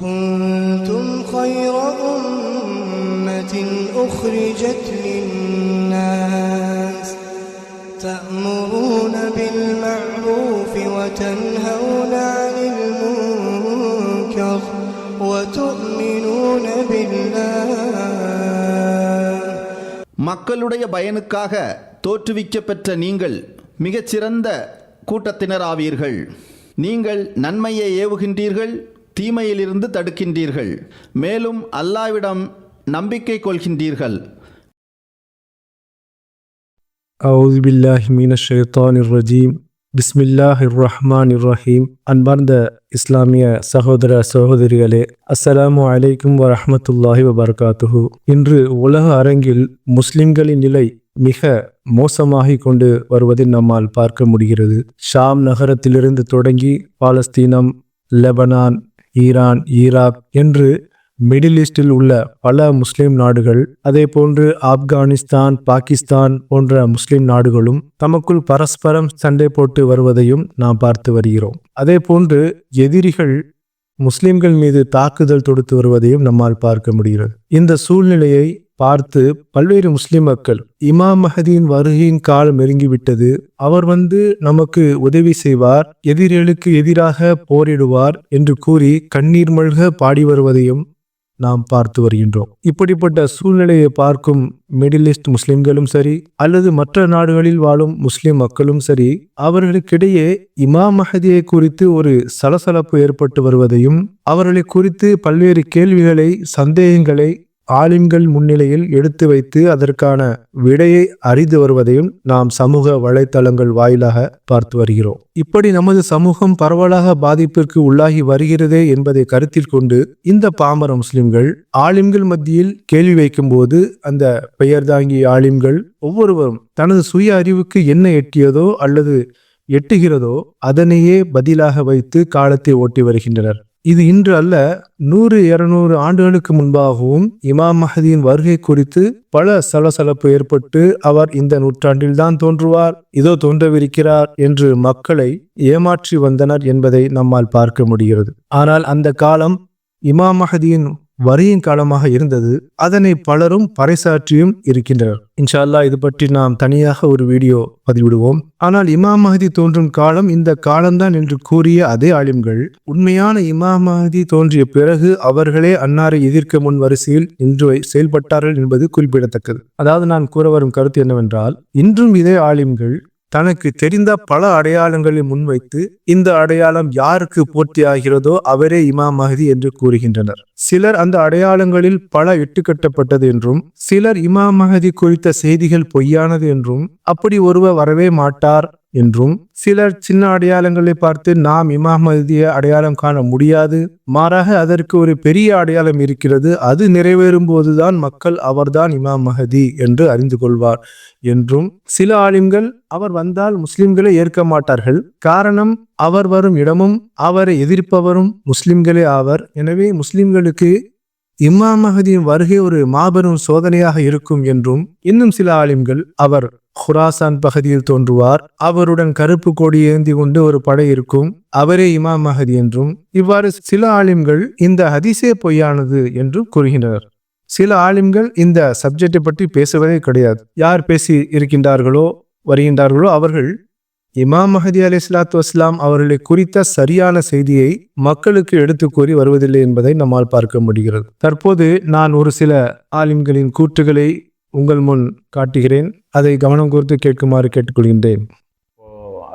كنتم خير أمة أخرجت للناس تأمرون بالمعروف وتنهون عن المنكر وتؤمنون بالله. மக்களுடைய பயனுக்காக தோற்றுவிக்கப்பெற்ற நீங்கள் மிகச்சிறந்த கூட்டத்தினராவீர்கள். நீங்கள் நன்மையை ஏவுகின்றீர்கள், தீமையிலிருந்து தடுக்கின்றீர்கள், மேலும் அல்லாஹ்விடம் நம்பிக்கை கொள்கின்றீர்கள். அவுது பில்லாஹி மினஷ் ஷைத்தானிர் ரஜீம். பிஸ்மில்லாஹிர் ரஹ்மானிர் ரஹீம். அன்பார்ந்த இஸ்லாமிய சகோதர சகோதரிகளே, அஸ்ஸலாமு அலைக்கும் வரஹ்மத்துல்லாஹி வபரகாத்துஹு. இன்று உலக அரங்கில் முஸ்லிம்களின் நிலை மிக மோசமாகிக் கொண்டு வருவதை நம்மால் பார்க்க முடிகிறது. ஷாம் நகரத்திலிருந்து தொடங்கி பாலஸ்தீனம், லெபனான், ஈரான், ஈராக் என்று மிடில் ஈஸ்டில் உள்ள பல முஸ்லிம் நாடுகள், அதே போன்று ஆப்கானிஸ்தான், பாகிஸ்தான் போன்ற முஸ்லிம் நாடுகளும் தமக்குள் பரஸ்பரம் சண்டை போட்டு வருவதையும் நாம் பார்த்து வருகிறோம். அதே போன்று எதிரிகள் முஸ்லிம்கள் மீது தாக்குதல் தொடுத்து வருவதையும் நம்மால் பார்க்க முடிகிறது. இந்த சூழ்நிலையை பார்த்து பல்வேறு முஸ்லிம் மக்கள் இமாம் மஹதியின் வருகையின் காலம் நெருங்கிவிட்டது, அவர் நமக்கு உதவி செய்வார், எதிரிகளுக்கு எதிராக போரிடுவார் என்று கூறி கண்ணீர் மல்க பாடி வருவதையும் நாம் பார்த்து வருகின்றோம். இப்படிப்பட்ட சூழ்நிலையை பார்க்கும் மிடில் ஈஸ்ட் முஸ்லிம்களும் சரி, அல்லது மற்ற நாடுகளில் வாழும் முஸ்லிம் மக்களும் சரி, அவர்களுக்கிடையே இமாம் மஹதியை குறித்து ஒரு சலசலப்பு ஏற்பட்டு வருவதையும், அவர்களை குறித்து பல்வேறு கேள்விகளை, சந்தேகங்களை ஆலிம்கள் முன்னிலையில் எடுத்து வைத்து அதற்கான விடையை அறிந்து வருவதையும் நாம் சமூக வலைத்தளங்கள் வாயிலாக பார்த்து வருகிறோம். இப்படி நமது சமூகம் பரவலாக பாதிப்பிற்கு உள்ளாகி வருகிறதே என்பதை கருத்தில் கொண்டு இந்த பாமர முஸ்லிம்கள் ஆலிம்கள் மத்தியில் கேள்வி வைக்கும் போது, அந்த பெயர் தாங்கிய ஆலிம்கள் ஒவ்வொருவரும் தனது சுய அறிவுக்கு என்ன எட்டியதோ அல்லது எட்டுகிறதோ அதனையே பதிலாக வைத்து காலத்தை ஓட்டி வருகின்றனர். இது இன்று அல்ல, 100-200 ஆண்டுகளுக்கு முன்பாகவும் இமாம் மஹதியின் வருகை குறித்து பல சலசலப்பு ஏற்பட்டு, அவர் இந்த நூற்றாண்டில்தான் தோன்றுவார், இதோ தோன்றவிருக்கிறார் என்று மக்களை ஏமாற்றி வந்தனர் என்பதை நம்மால் பார்க்க முடிகிறது. ஆனால் அந்த காலம் இமாம் மஹதியின் வரியின் காலமாக இருந்தது. அதனை பலரும் பறைசாற்றியும் இருக்கின்றனர். இன்ஷா அல்லாஹ் இது பற்றி நாம் தனியாக ஒரு வீடியோ பதிவிடுவோம். ஆனால் இமாம் மஹதி தோன்றும் காலம் இந்த காலம்தான் என்று கூறிய அதே ஆலிம்கள் உண்மையான இமாம் மஹதி தோன்றிய பிறகு அவர்களே அன்னாரை எதிர்க்க முன் வரிசையில் நின்று செயல்பட்டார்கள் என்பது குறிப்பிடத்தக்கது. அதாவது நான் கூற வரும் கருத்து என்னவென்றால், இன்றும் இதே ஆலிம்கள் தனக்கு தெரிந்த பல அடையாளங்களை முன்வைத்து இந்த அடையாளம் யாருக்கு பூர்த்தி ஆகிறதோ அவரே இமாம் மஹதி என்று கூறுகின்றனர். சிலர் அந்த அடையாளங்களில் பல இட்டுக்கட்டப்பட்டது என்றும், சிலர் இமாம் மஹதி குறித்த செய்திகள் பொய்யானது என்றும், அப்படி ஒருவர் வரவே மாட்டார் என்றும், சிலர் சின்ன அடையாளங்களை பார்த்து நாம் இமாம் மஹதியை அடையாளம் காண முடியாது, மாறாக அதற்கு ஒரு பெரிய அடையாளம் இருக்கிறது, அது நிறைவேறும் போதுதான் மக்கள் அவர்தான் இமாம் மஹதி என்று அறிந்து கொள்வார் என்றும், சில ஆலிம்கள் அவர் வந்தால் முஸ்லிம்களை ஏற்க மாட்டார்கள், காரணம் அவர் வரும் இடமும் அவரை எதிர்ப்பவரும் முஸ்லிம்களே ஆவர், எனவே முஸ்லிம்களுக்கு இமாம் மஹதியின் வருகை ஒரு மாபெரும் சோதனையாக இருக்கும் என்றும், இன்னும் சில ஆலிம்கள் அவர் ஹுராசான் பகுதியில் தோன்றுவார், அவருடன் கருப்பு கொடி ஏந்தி கொண்டு ஒரு படை இருக்கும், அவரே இமாம் மஹதி என்றும், இவ்வாறு சில ஆலிம்கள் இந்த ஹதீஸே பொய்யானது என்றும் கூறுகின்றனர். சில ஆலிம்கள் இந்த சப்ஜெக்டை பற்றி பேசுவதே கிடையாது. யார் பேசி இருக்கின்றார்களோ வருகின்றார்களோ அவர்கள் இமாம் மஹதி அலைஹிஸ்ஸலாத்து வஸ்ஸலாம் அவர்களை குறித்த சரியான செய்தியை மக்களுக்கு எடுத்து கூறி வருவதில்லை என்பதை நம்மால் பார்க்க முடிகிறது. தற்போது நான் ஒரு சில ஆலிம்களின் கூற்றுகளை உங்கள் முன் காட்டுகிறேன், அதை கவனம் கூர்ந்து கேட்குமாறு கேட்டுக்கொள்கின்றேன்.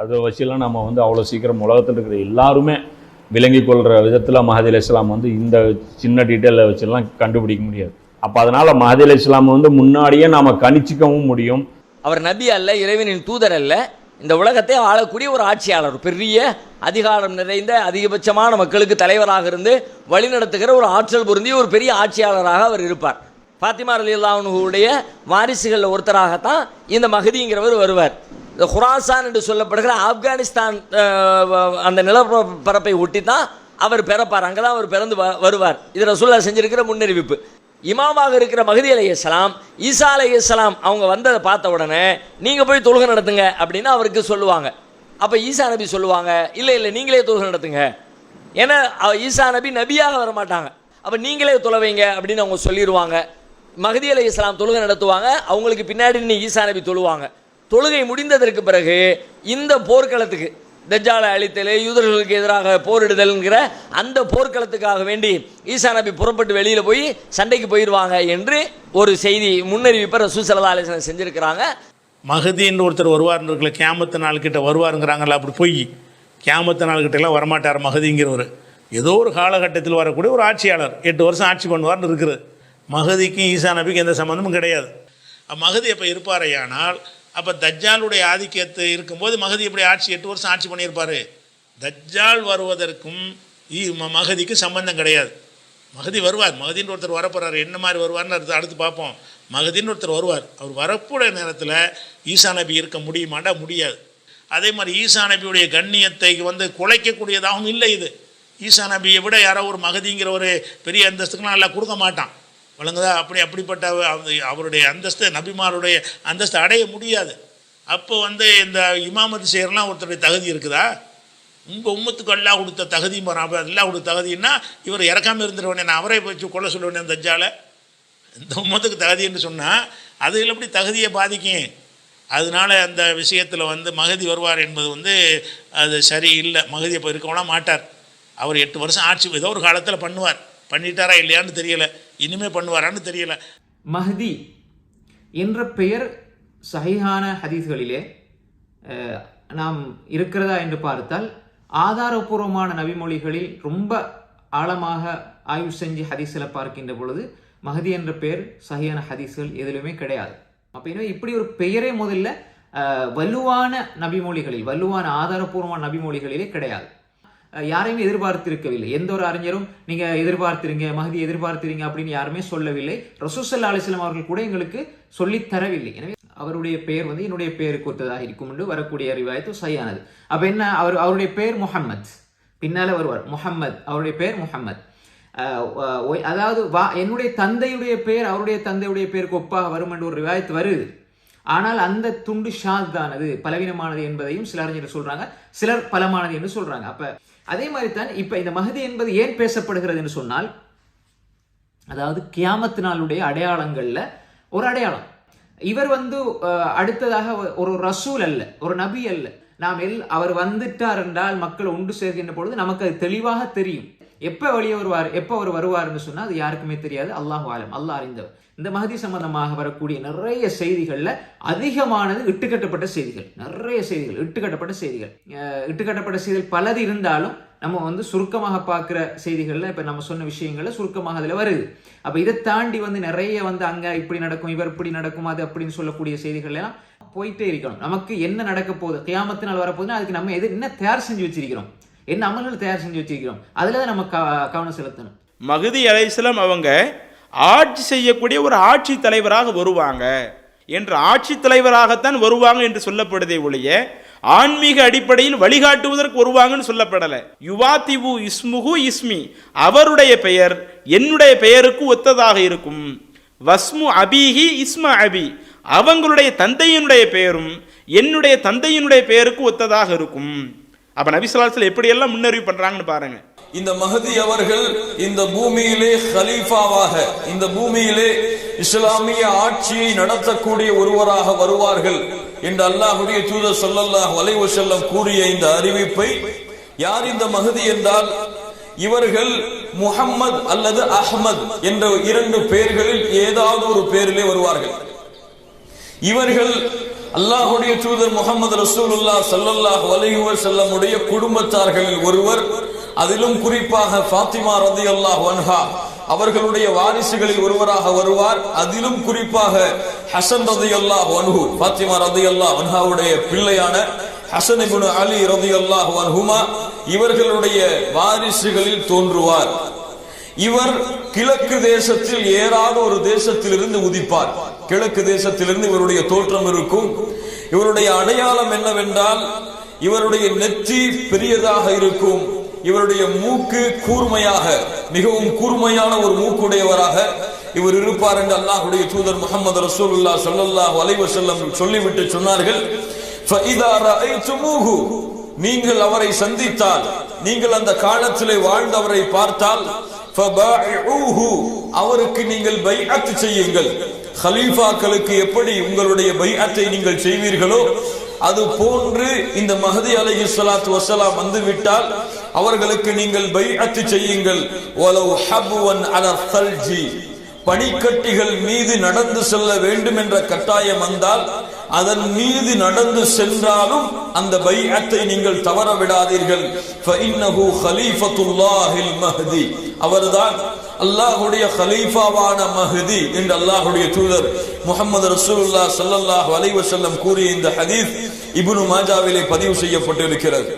அதை வச்சுலாம் நம்ம அவ்வளோ சீக்கிரம் உலகத்தில் இருக்கிற எல்லாருமே விளங்கி கொள்கிற விதத்தில் மஹதி அலைஹிஸ்ஸலாம் இந்த சின்ன டீட்டெயிலை வச்சுலாம் கண்டுபிடிக்க முடியாது. அப்போ அதனால் மஹதி அலைஹிஸ்ஸலாம் முன்னாடியே நாம் கணிச்சிக்கவும் முடியும். அவர் நபி அல்ல, இறைவனின் தூதர் அல்ல, இந்த உலகத்தை ஆளக்கூடிய ஒரு ஆட்சியாளர், பெரிய அதிகாரம் நிறைந்த அதிகபட்சமான மக்களுக்கு தலைவராக இருந்து வழிநடத்துகிற ஒரு ஆற்றல் பொருந்திய ஒரு பெரிய ஆட்சியாளராக அவர் இருப்பார். ஃபாத்திமா ரலியல்லாஹு அன்ஹுவுடைய வாரிசுகளில் ஒருத்தராகத்தான் இந்த மஹதிங்கிறவர் வருவார். இந்த ஹுராசான் என்று சொல்லப்படுகிற ஆப்கானிஸ்தான் அந்த நிலப்பரப்பை ஒட்டி தான் அவர் பிறப்பார், அங்கே தான் அவர் பிறந்து வருவார். இது ரசூலுல்லாஹ் செஞ்சிருக்கிற முன்னறிவிப்பு. இமாமாக இருக்கிற மஹதி அலைஹிஸ்ஸலாம், ஈசா அலைஹிஸ்ஸலாம் அவங்க வந்ததை பார்த்த உடனே நீங்கள் போய் தொழுகை நடத்துங்க அப்படின்னு அவருக்கு சொல்லுவாங்க. அப்போ ஈசா நபி சொல்லுவாங்க, இல்லை இல்லை நீங்களே தொழுகை நடத்துங்க. ஏன்னா ஈசா நபி நபியாக வர மாட்டாங்க. அப்போ நீங்களே தொழுவைங்க அப்படின்னு அவங்க சொல்லிடுவாங்க. மஹதி அலைஹிஸ்ஸலாம் தொழுகை நடத்துவாங்க, அவங்களுக்கு பின்னாடி நீ ஈசா நபி தொழுவாங்க. தொழுகை முடிந்ததற்கு பிறகு இந்த போர்க்களத்துக்கு தஜ்ஜாலை அழித்தல், யூதர்களுக்கு எதிராக போரிடுதல்ங்கிற அந்த போர்க்களத்துக்காக வேண்டி ஈசா நபி புறப்பட்டு வெளியில் போய் சண்டைக்கு போயிடுவாங்க என்று ஒரு செய்தி முன்னறிவிப்பை ரசூல் ஸல்லல்லாஹு அலைஹி வஸல்லம் செஞ்சுருக்கிறாங்க. மஹதின்னு ஒருத்தர் வருவார்னு இருக்குல்ல, கியாமத்து நாள்கிட்ட வருவாருங்கிறாங்களா, அப்படி போய் கியாமத்து நாள்கிட்டலாம் வரமாட்டார் மஹதிங்கிறவர். ஏதோ ஒரு காலகட்டத்தில் வரக்கூடிய ஒரு ஆட்சியாளர் 8 வருஷம் ஆட்சி பண்ணுவார்னு இருக்குது. மஹதிக்கும் ஈசா நபிக்கும் எந்த சம்மந்தமும் கிடையாது. மஹதி எப்போ இருப்பாரையானால் அப்போ தஜ்ஜாலுடைய ஆதிக்கத்து இருக்கும்போது மஹதி எப்படி 8 வருஷம் ஆட்சி பண்ணியிருப்பார்? தஜ்ஜால் வருவதற்கும் மஹதிக்கும் சம்பந்தம் கிடையாது. மஹதி வருவார், மஹதின்னு ஒருத்தர் வரப்போகிறார். என்ன மாதிரி வருவார்னு அடுத்து பார்ப்போம். மஹதின்னு ஒருத்தர் வருவார். அவர் வரக்கூடிய நேரத்தில் ஈசா நபி இருக்க முடியுமாண்டா முடியாது. அதே மாதிரி ஈசா நபியுடைய கண்ணியத்தை குலைக்கக்கூடியதாகவும் இல்லை இது. ஈசா நபியை விட யாரோ ஒரு மஹதிங்கிற ஒரு பெரிய அந்தஸ்துக்குலாம் நல்லா கொடுக்க மாட்டான், வழங்குதா? அப்படிப்பட்ட அவருடைய அந்தஸ்து, நபிமாருடைய அந்தஸ்து அடைய முடியாது. அப்போ இந்த இமாமத்து செய்யறலாம் ஒருத்தருடைய தகுதி இருக்குதா? உங்கள் உம்மத்துக்கு அல்லாஹ் கொடுத்த தகுதி, அல்லாஹ் கொடுத்த தகுதின்னா இவர் இறக்காமல் இருந்துருவேனே, நான் அவரை வச்சு கொள்ள சொல்லுவேனே தஜ்ஜாலை. இந்த உம்மத்துக்கு தகுதி என்று சொன்னால் அதில் எப்படி தகுதியை பாதிக்கும்? அதனால அந்த விஷயத்தில் மஹதி வருவார் என்பது அது சரி இல்லை. மஹதி இப்போ இருக்கவனா மாட்டார். அவர் 8 வருஷம் ஆட்சி ஏதோ ஒரு காலத்தில் பண்ணுவார். பண்ணிட்டாரா இல்லையான்னு தெரியலை, இனிமேல் பண்ணுவாரான்னு தெரியலை. மஹதி என்ற பெயர் சஹீஹான ஹதீஸ்களிலே நாம் இருக்கிறதா என்று பார்த்தால் ஆதாரபூர்வமான நபிமொழிகளில் ரொம்ப ஆழமாக ஆய்வு செஞ்சு ஹதீஸில் பார்க்கின்ற பொழுது மஹதி என்ற பெயர் சஹீஹான ஹதீஸ்கள் எதிலுமே கிடையாது. அப்போ எனவே இப்படி ஒரு பெயரே முதல்ல வலுவான நபிமொழிகளில், வலுவான ஆதாரபூர்வமான நபிமொழிகளிலே கிடையாது. யாரையுமே எதிர்பார்த்திருக்கவில்லை. எந்த ஒரு அறிஞரும் நீங்க எதிர்பார்த்திருங்க, மஹதி எதிர்பார்த்திருங்க அப்படின்னு யாருமே சொல்லவில்லை. ரசூல் ஸல்லல்லாஹு அலைஹி வஸல்லம் அவர்கள் கூட எங்களுக்கு சொல்லித் தரவில்லை. எனவே அவருடைய பெயர் என்னுடைய பெயருக்கு ஒத்ததாக இருக்கும் என்று வரக்கூடிய ரிவாயத்து சஹீஹானது. அப்ப என்ன, அவருடைய பெயர் முஹம்மத், பின்னால வருவார் முஹம்மத், அவருடைய பெயர் முஹம்மத். அதாவது என்னுடைய தந்தையுடைய பெயர் அவருடைய தந்தையுடைய பெயருக்கு ஒப்பாக வரும் என்று ஒரு ரிவாயத்து வருது. ஆனால் அந்த துண்டு ஷாத்தானது, பலவீனமானது என்பதையும் சில அறிஞர்கள் சொல்றாங்க, சிலர் பலமானது என்று சொல்றாங்க. அப்ப அதே மாதிரி தான் இப்ப இந்த மஹதி என்பது ஏன் பேசப்படுகிறது என்று சொன்னால், அதாவது கியாமத் நாளுடைய அடையாளங்கள்ல ஒரு அடையாளம். இவர் அடுத்ததாக ஒரு ரசூல் அல்ல, ஒரு நபி அல்ல. அவர் வந்துட்டார் என்றால் மக்கள் ஒன்று சேர்க்கின்ற பொழுது நமக்கு அது தெளிவாக தெரியும். எப்ப வெளியே வருவார், எப்ப அவர் வருவார்னு சொன்னா அது யாருக்குமே தெரியாது. அல்லாஹு ஆலம், அல்லாஹ் அறிந்தவர். இந்த மஹதி சம்பந்தமாக வரக்கூடிய நிறைய செய்திகள்ல அதிகமானது இட்டுக்கட்டப்பட்ட செய்திகள். நிறைய செய்திகள் இட்டுக்கட்டப்பட்ட செய்திகள் பலது இருந்தாலும் நம்ம சுருக்கமாக பார்க்கிற செய்திகள்ல இப்ப நம்ம சொன்ன விஷயங்கள்ல சுருக்கமாக அதுல வருது. அப்ப இதை தாண்டி நிறைய அங்க இப்படி நடக்கும், இவர் இப்படி நடக்கும், அது அப்படின்னு சொல்லக்கூடிய செய்திகள் எல்லாம் போயிட்டே இருக்கணும். நமக்கு என்ன நடக்க போகுது, கியாமத்தினால் வரப்போகுதுன்னா அதுக்கு நம்ம என்ன தயார் செஞ்சு வச்சிருக்கிறோம், என்ன அமல்கள் தயார் செஞ்சு வச்சிருக்கிறோம், அதுல நம்ம கவனம் செலுத்தணும். மஹதி அலைஹிஸ்ஸலாம் அவங்க ஆட்சி செய்யக்கூடிய ஒரு ஆட்சி தலைவராக வருவாங்க என்று, ஆட்சி தலைவராகத்தான் வருவாங்க என்று சொல்லப்படுதே ஒழிய ஆன்மீக அடிப்படையில் வழிகாட்டுவதற்கு வருவாங்கன்னு சொல்லப்படலை. யுவாதிபு இஸ்முஹு இஸ்மி, அவருடைய பெயர் என்னுடைய பெயருக்கு ஒத்ததாக இருக்கும். வஸ்மு அபிஹி இஸ்ம அபி, அவங்களுடைய தந்தையினுடைய பெயரும் என்னுடைய தந்தையினுடைய பெயருக்கு ஒத்ததாக இருக்கும். அப்ப நபி ஸல்லல்லாஹு அலைஹி வஸல்லம் எப்படியெல்லாம் முன்னறிவு பண்றாங்கன்னு பாருங்க. இந்த மஹதி அவர்கள் இந்த பூமியிலே கலீஃபாவாக, இந்த பூமியிலே இஸ்லாமிய ஆட்சியை நடத்தக்கூடிய ஒருவராக வருவார்கள் என்று அல்லாஹ்வுடைய தூதர் ஸல்லல்லாஹு அலைஹி வஸல்லம் கூறிய இந்த அறிவிப்பை யார் இந்த மஹதி என்றால், இவர்கள் முஹம்மது அல்லது அஹ்மத் என்ற 2 பெயர்களில் ஏதாவது ஒரு பெயரிலே வருவார்கள். இவர்கள் அல்லாஹ்வுடைய தூதர் முஹம்மது ரசூலுல்லாஹ் ஸல்லல்லாஹு அலைஹி வஸல்லம் உடைய குடும்பத்தார்களில் ஒருவர். அதிலும் குறிப்பாக ஃபாத்திமா ரலியல்லாஹு அன்ஹா அவர்களுடைய வாரிசுகளில் ஒருவராக வருவார். அதிலும் குறிப்பாக ஹசன் ரலியல்லாஹு அன்ஹு, ஃபாத்திமா ரலியல்லாஹு அன்ஹாவுடைய பிள்ளையான ஹசன் இப்னு அலி ரலியல்லாஹு அன்ஹுமா இவர்களுடைய வாரிசுகளில் தோன்றுவார். இவர் கிழக்கு தேசத்தில் ஏறாத ஒரு தேசத்திலிருந்து உதிப்பார். கிழக்கு தேசத்திலிருந்து இவருடைய தோற்றம் இருக்கும். இவருடைய அடையாளம் என்னவென்றால், இவருடைய நெற்றி பெரியதாக இருக்கும். இவருடைய மூக்கு கூர்மையாக, மிகவும் கூர்மையான ஒரு மூக்குடையவராக இவர் இருப்பார் என்று அல்லாஹ்வுடைய தூதர் முஹம்மது ரசூலுல்லாஹ் ஸல்லல்லாஹு அலைஹி வஸல்லம் சொல்லிவிட்டு சொன்னார்கள், ஃபஇதா ரஅய்துமூஹு, நீங்கள் அவரை சந்தித்தால், நீங்கள் அந்த காலத்திலே வாழ்ந்தவரை பார்த்தால் அவருக்கு நீங்கள் பைஅத் செய்யுங்கள். ஹலீஃபாக்களுக்கு எப்படி உங்களுடைய பைஅத்தை நீங்கள் செய்வீர்களோ அது போன்று இந்த மஹதி அலைஹிஸ்ஸலாத்து வஸ்ஸலாம் வந்து விட்டால் அவர்களுக்கு நீங்கள் பைஅத் செய்யுங்கள். வலவ் ஹப்வன் அலா ஸல்ஜி, பனிக்கட்டிகள் மீது நடந்து செல்ல வேண்டும் என்ற கட்டாயம் வந்தால் அதன் மீது நடந்து சென்றாலும் அந்த பைஅத்தை நீங்கள் தவற விடாதீர்கள். ஃபஇன்னஹு கலீஃபத்துல்லாஹில் மஹ்தி, அவர்தான் அல்லாஹ்வுடைய கலீஃபாவான மஹ்தி என்று அல்லாஹ்வுடைய தூதர் முஹம்மது ரசூலுல்லாஹ் ஸல்லல்லாஹு அலைஹி வஸல்லம் கூறிய இந்த ஹதீஸ் இப்னு மாஜாவிலே பதிவு செய்யப்பட்டிருக்கிறது.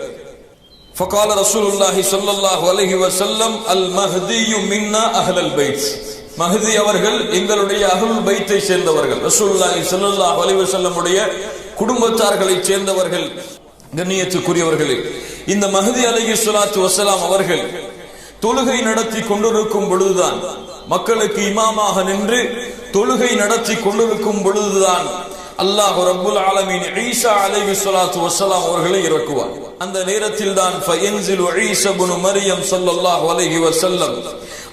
ஃபகால ரசூலுல்லாஹி ஸல்லல்லாஹு அலைஹி வஸல்லம் அல் மஹ்தியு மின்னா அஹ்லல் பைத், மஹ்தி அவர்கள் எங்களுடைய அஹ்லுல் பைத்தை சேர்ந்தவர்கள், ரசூலுல்லாஹி ஸல்லல்லாஹு அலைஹி வஸல்லம் உடைய குடும்பத்தார்களை சேர்ந்தவர்கள். கண்ணியத்துக்குரியவர்களே, இந்த மஹ்தி அலைஹிஸ்ஸலாத்து வஸ்ஸலாம் அவர்கள் தொழுகை நடத்தி கொண்டிருக்கும் பொழுதுதான், மக்களுக்கு இமாமாக நின்று தொழுகை நடத்தி கொண்டிருக்கும் பொழுதுதான் அல்லாஹ் ரப்புல் ஆலமீன் ஈசா அலைஹிஸ்ஸலாத்து வஸ்ஸலாம் அவர்களை இறக்குவார். அந்த நேரத்தில் தான் ஃபயன்சிலு ஈசா இப்னு மரியம் ஸல்லல்லாஹு அலைஹி வஸல்லம்,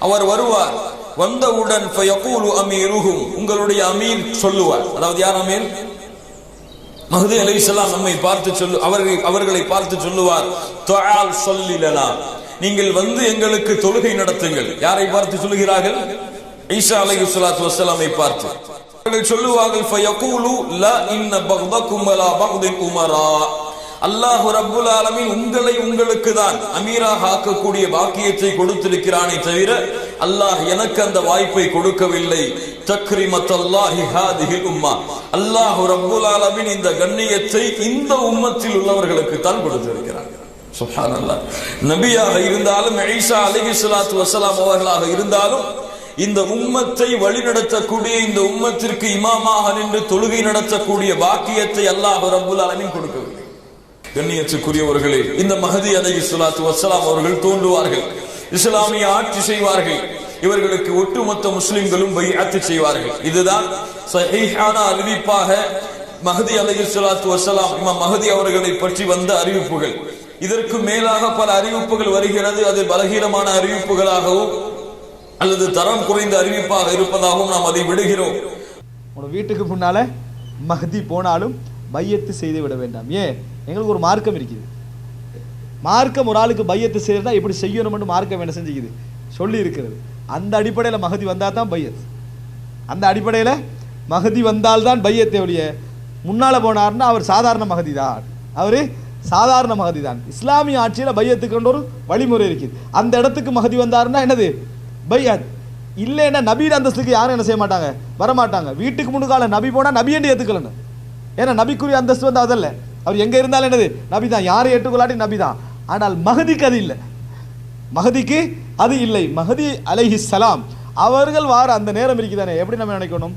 அவர் வருவார். வந்தவுடன் ஃபயகூலு அமீருஹும், உங்களுடைய அமீர் சொல்லுவார். அதாவது யார் அமீர்? மஹ்தி அலைஹிஸ்ஸலாம் நம்மை பார்த்து அவர்களை பார்த்து சொல்லுவார், துஆல் ஸல்லி லனா, நீங்கள் வந்து எங்களுக்கு தொழுகை நடத்துங்கள். யாரை பார்த்து சொல்லுகிறார்கள்? ஈசா அலைஹிஸ்ஸலாத்து வஸ்ஸலாமை பார்த்து. அவர்கள் சொல்லுவார்கள், ஃபயகூலு லா இன்ன பக்தகும் வலா பக்தில் உமரா, அல்லாஹ் ரப்புல் ஆலமீன் உங்களை உங்களுக்கு தான் அமீராக ஆக்கக்கூடிய பாக்கியத்தை கொடுத்திருக்கிறானே தவிர அல்லாஹ் எனக்கு அந்த வாய்ப்பை கொடுக்கவில்லை. தக்ரிமத்தல்லாஹி ஹாதிஹில் உம்மா, அல்லாஹ் ரப்புல் ஆலமீன் இந்த கண்ணியத்தை இந்த உம்மத்தில் உள்ளவர்களுக்கு தான் கொடுத்திருக்கிறார். சுப்ஹானல்லாஹ். நபியாக இருந்தாலும் ஈசா அலைஹிஸ்ஸலாத்து வஸ்ஸலாம் அவர்களாக இருந்தாலும் இந்த உம்மத்தை வழிநடத்தக்கூடிய, இந்த உம்மத்திற்கு இமாமாக நின்று தொழுகை நடத்தக்கூடிய பாக்கியத்தை அல்லாஹ் ரப்புல் ஆலமீன் கொடுக்கவில்லை. கண்ணியத்துக்குரியவர்களே, இந்த மஹதி அலைஹிஸ்ஸலாத்து வஸ்ஸலாம் அவர்கள் தோன்றுவார்கள், இஸ்லாமிய ஆட்சி செய்வார்கள், இவர்களுக்கு ஒட்டுமொத்த முஸ்லிம்களும் பைஅத் செய்வார்கள். இதுதான் ஸஹீஹான அறிவிப்பாக மஹதி அலைஹிஸ்ஸலாத்து வஸ்ஸலாம் இமாம் மஹதி அவர்களை பற்றி வந்த அறிவிப்புகள். இதற்கு மேலாக பல அறிவிப்புகள் வருகிறது. அது பலகீனமான அறிவிப்புகளாகவும் அல்லது தரம் குறைந்த அறிவிப்பாக இருப்பதாகவும் நாம் அதை விடுகிறோம். உங்களோட வீட்டுக்கு முன்னால மஹதி போனாலும் பையத்து செய்து விட வேண்டாம். ஏன்? எங்களுக்கு ஒரு மார்க்கம் இருக்குது. மார்க்கம் ஒரு ஆளுக்கு பையத்து செய்யறதா இப்படி செய்யணும்னு மார்க்கம் என்ன செஞ்சுக்குது சொல்லி இருக்கிறது. அந்த அடிப்படையில் மஹதி வந்தால் தான் பையத். அந்த அடிப்படையில் மஹதி வந்தால்தான் பையத்தை ஒழிய முன்னால் போனார்னா அவர் சாதாரண மஹதி தான். அவர் சாதாரண மஹதி தான். இஸ்லாமிய ஆட்சியில் பையத்துக்கு ஒரு வழிமுறை இருக்குது. அந்த இடத்துக்கு மஹதி வந்தாருன்னா என்னது? பையத். இல்லைன்னா நபீர் அந்தஸ்துக்கு யாரும் என்ன செய்ய மாட்டாங்க, வரமாட்டாங்க. வீட்டுக்கு முன்னுக்கால நபி போனால் நபி என்று ஏற்றுக்கலன்னு. ஏன்னா நபிக்குரிய அந்தஸ்து வந்து அதல்ல. அவர் எங்கே இருந்தாலும் என்னது? நபி தான். யாரை ஏற்றுக்கொள்ளாட்டி நபி தான். ஆனால் மஹதிக்கு அது இல்லை. மஹதிக்கு அது இல்லை. மஹதி அலைஹிஸ்ஸலாம் அவர்கள் வார அந்த நேரம் இருக்குதானே, எப்படி நம்ம நினைக்கணும்?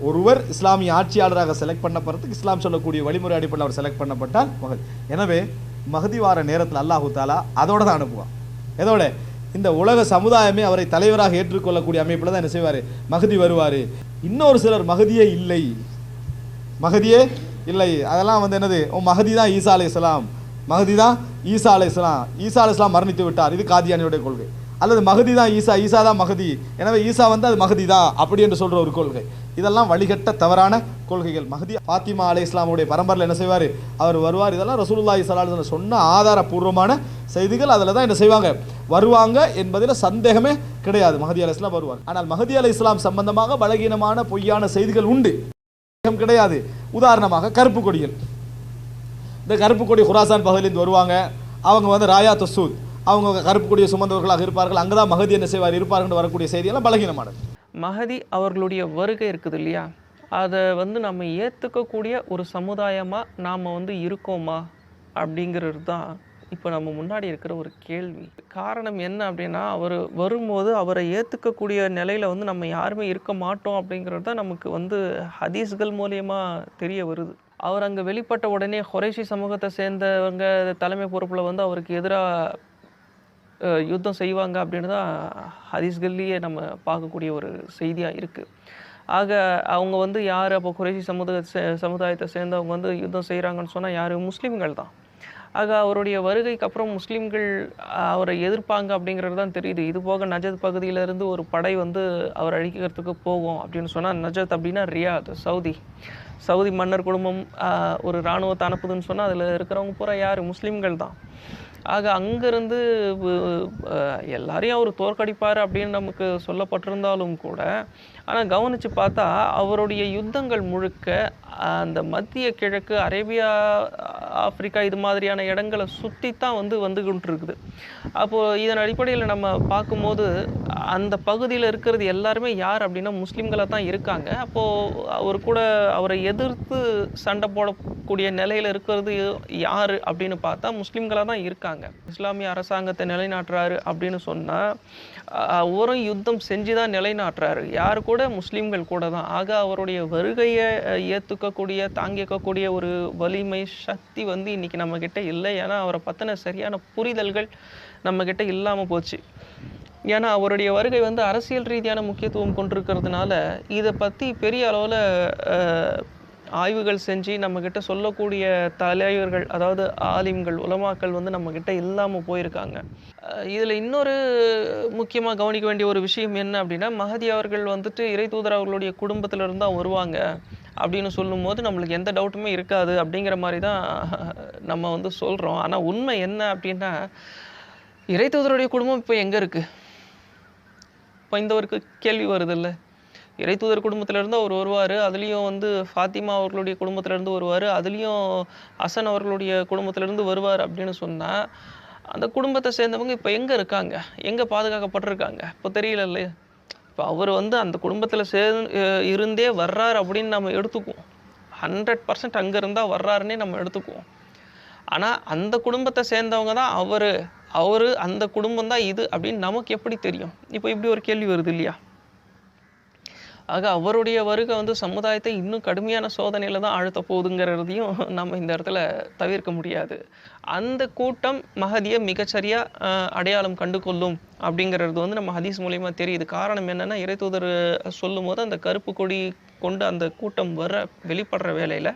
ஒருவர் இஸ்லாமிய ஆட்சியாளராக செலக்ட் பண்ணப்படுறதுக்கு இஸ்லாம் சொல்லக்கூடிய வழிமுறை அடிப்படையில் அவர் செலக்ட் பண்ணப்பட்டால் மஹதி. எனவே மஹதி வார நேரத்தில் அல்லாஹு தாலா அதோட தான் அனுப்புவான். எதோட? இந்த உலக சமுதாயமே அவரை தலைவராக ஏற்றுக்கொள்ளக்கூடிய அமைப்பில் தான் என்ன செய்வார்? மஹதி வருவார். இன்னொரு சிலர் மஹதியே இல்லை, மஹதியே இல்லை, அதெல்லாம் வந்து என்னது? மஹதி தான் ஈசா அலைஹிஸ்ஸலாம், மஹதி தான் ஈசா அலைஹிஸ்ஸலாம், ஈசா அலைஹிஸ்ஸலாம் மரணித்து விட்டார், இது காதியானியுடைய கொள்கை. அல்லது மஹதி தான் ஈசா, ஈசா தான் மஹதி, எனவே ஈசா வந்து அது மஹதி தான் அப்படி என்று சொல்கிற ஒரு கொள்கை. இதெல்லாம் வழிகட்ட தவறான கொள்கைகள். மஹதி ஃபாத்திமா அலைஹிஸ்ஸலாமுடைய பரம்பரையில் என்ன செய்வார்? அவர் வருவார். இதெல்லாம் ரசூலுல்லாஹி ஸல்லல்லாஹு அலைஹி வஸல்லம் சொன்ன ஆதாரபூர்வமான செய்திகள். அதில் தான் என்ன செய்வாங்க? வருவாங்க என்பதில் சந்தேகமே கிடையாது. மஹதி அலைஹிஸ்ஸலாம் வருவார். ஆனால் மஹதி அலைஹிஸ்ஸலாம் சம்பந்தமாக பலகீனமான பொய்யான செய்திகள் உண்டு, கிடையாது. உதாரணமாக கருப்பு கொடிகள். இந்த கருப்பு கொடி குராசான் பகுதியிலிருந்து வருவாங்க. அவங்க வந்து ராயா தசூத், அவங்க கருப்பு கொடியை சுமந்தவர்களாக இருப்பார்கள். அங்கே தான் மஹதி என்ன செய்வார்? இருப்பார்கள் வரக்கூடிய செய்தியெல்லாம் பலகீனமானது. மஹதி அவர்களுடைய வருகை இருக்குது இல்லையா, அதை வந்து நம்ம ஏற்றுக்கக்கூடிய ஒரு சமுதாயமாக நாம் வந்து இருக்கோமா அப்படிங்கிறது தான் இப்போ நம்ம முன்னாடி இருக்கிற ஒரு கேள்வி. காரணம் என்ன அப்படின்னா, அவர் வரும்போது அவரை ஏற்றுக்கக்கூடிய நிலையில் வந்து நம்ம யாருமே இருக்க மாட்டோம் அப்படிங்கிறது தான் நமக்கு வந்து ஹதீஸ்கள் மூலியமாக தெரிய வருது. அவர் அங்கே வெளிப்பட்ட உடனே குறைஷி சமூகத்தை சேர்ந்தவங்க தலைமை பொறுப்பில் வந்து அவருக்கு எதிராக யுத்தம் செய்வாங்க அப்படின்னு தான் ஹதீஸ்கள்லேயே நம்ம பார்க்கக்கூடிய ஒரு செய்தியாக இருக்குது. ஆக அவங்க வந்து யார்? அப்போ குறைஷி சமுதாயத்தை சேர்ந்தவங்க வந்து யுத்தம் செய்கிறாங்கன்னு சொன்னால் யார்? முஸ்லீம்கள் தான். ஆக அவருடைய வருகைக்கு அப்புறம் முஸ்லீம்கள் அவரை எதிர்ப்பாங்க அப்படிங்கிறது தான் தெரியுது. இது போக நஜத் பகுதியிலேருந்து ஒரு படை வந்து அவர் அழிக்கிறதுக்கு போகும் அப்படின்னு சொன்னால், நஜத் அப்படின்னா ரியாத், சவுதி மன்னர் குடும்பம் ஒரு இராணுவத்தை அனுப்புதுன்னு சொன்னால் அதில் இருக்கிறவங்க பூரா யார்? முஸ்லீம்கள் தான். ஆக அங்கேருந்து எல்லாரையும் அவர் தோற்கடிப்பார் அப்படின்னு நமக்கு சொல்லப்பட்டிருந்தாலும் கூட, ஆனால் கவனித்து பார்த்தா அவருடைய யுத்தங்கள் முழுக்க அந்த மத்திய கிழக்கு, அரேபியா, ஆப்பிரிக்கா இது மாதிரியான இடங்களை சுற்றி தான் வந்துக்கிட்டு இருக்குது. அப்போது இதன் அடிப்படையில் நம்ம பார்க்கும்போது அந்த பகுதியில் இருக்கிறது எல்லாருமே யார் அப்படின்னா முஸ்லீம்களாக தான் இருக்காங்க. அப்போது அவர் கூட அவரை எதிர்த்து சண்டை போடக்கூடிய நிலையில் இருக்கிறது யார் அப்படின்னு பார்த்தா முஸ்லீம்களாக தான் இருக்காங்க. இஸ்லாமிய அரசாங்கத்தை நிலைநாட்டுறாரு அப்படின்னு சொன்னால் அவரும் யுத்தம் செஞ்சு தான் நிலைநாட்டுறாரு. யார் கூட? முஸ்லீம்கள் கூட தான். ஆக அவருடைய வருகையை ஏற்றுக்கக்கூடிய, தாங்கிக்கக்கூடிய ஒரு வலிமை, சக்தி இன்றைக்கி நம்மக்கிட்ட இல்லை. ஏன்னா அவரை பற்றின சரியான புரிதல்கள் நம்மக்கிட்ட இல்லாமல் போச்சு. ஏன்னா அவருடைய வருகை அரசியல் ரீதியான முக்கியத்துவம் கொண்டிருக்கிறதுனால இதை பற்றி பெரிய அளவில் ஆய்வுகள் செஞ்சு நம்மக்கிட்ட சொல்லக்கூடிய தலைவர்கள், அதாவது ஆலிம்கள், உலமாக்கள் நம்மக்கிட்ட இல்லாமல் போயிருக்காங்க. இதில் இன்னொரு முக்கியமாக கவனிக்க வேண்டிய ஒரு விஷயம் என்ன அப்படின்னா, மஹதி அவர்கள் இறை தூதர் அவர்களுடைய குடும்பத்திலிருந்து தான் வருவாங்க அப்படின்னு சொல்லும்போது நம்மளுக்கு எந்த டவுட்டுமே இருக்காது அப்படிங்கிற மாதிரி தான் நம்ம சொல்கிறோம். ஆனால் உண்மை என்ன அப்படின்னா, இறை தூதருடைய குடும்பம் இப்போ எங்கே இருக்குது? இப்போ இந்த ஒரு கேள்வி வருதில்ல. இறை தூதர் குடும்பத்திலேருந்து அவர் வருவார், அதுலேயும் ஃபாத்திமா அவர்களுடைய குடும்பத்திலேருந்து வருவார், அதுலேயும் ஹசன் அவர்களுடைய குடும்பத்திலேருந்து வருவார் அப்படின்னு சொன்னால், அந்த குடும்பத்தை சேர்ந்தவங்க இப்போ எங்கே இருக்காங்க? எங்கே பாதுகாக்கப்பட்டிருக்காங்க? இப்போ தெரியல இல்லையா? இப்போ அவர் அந்த குடும்பத்தில் இருந்தே வர்றார் அப்படின்னு நம்ம எடுத்துக்குவோம். 100% அங்கே இருந்தால் வர்றாருன்னே நம்ம எடுத்துக்குவோம். ஆனால் அந்த குடும்பத்தை சேர்ந்தவங்க தான் அவர் அந்த குடும்பம் தான் இது அப்படின்னு நமக்கு எப்படி தெரியும்? இப்போ இப்படி ஒரு கேள்வி வருது இல்லையா? ஆக அவருடைய வருகை சமுதாயத்தை இன்னும் கடுமையான சோதனையில் தான் ஆழ்த்த போகுதுங்கிறதையும் நம்ம இந்த இடத்துல தவிர்க்க முடியாது. அந்த கூட்டம் மஹதியை மிகச்சரியாக அடையாளம் கண்டு கொள்ளும் அப்படிங்கிறது நம்ம ஹதீஸ் மூலியமாக தெரியுது. காரணம் என்னென்னா, இறை தூதர் சொல்லும் போது அந்த கருப்பு கொடி கொண்டு அந்த கூட்டம் வெளிப்படுற வேலையில்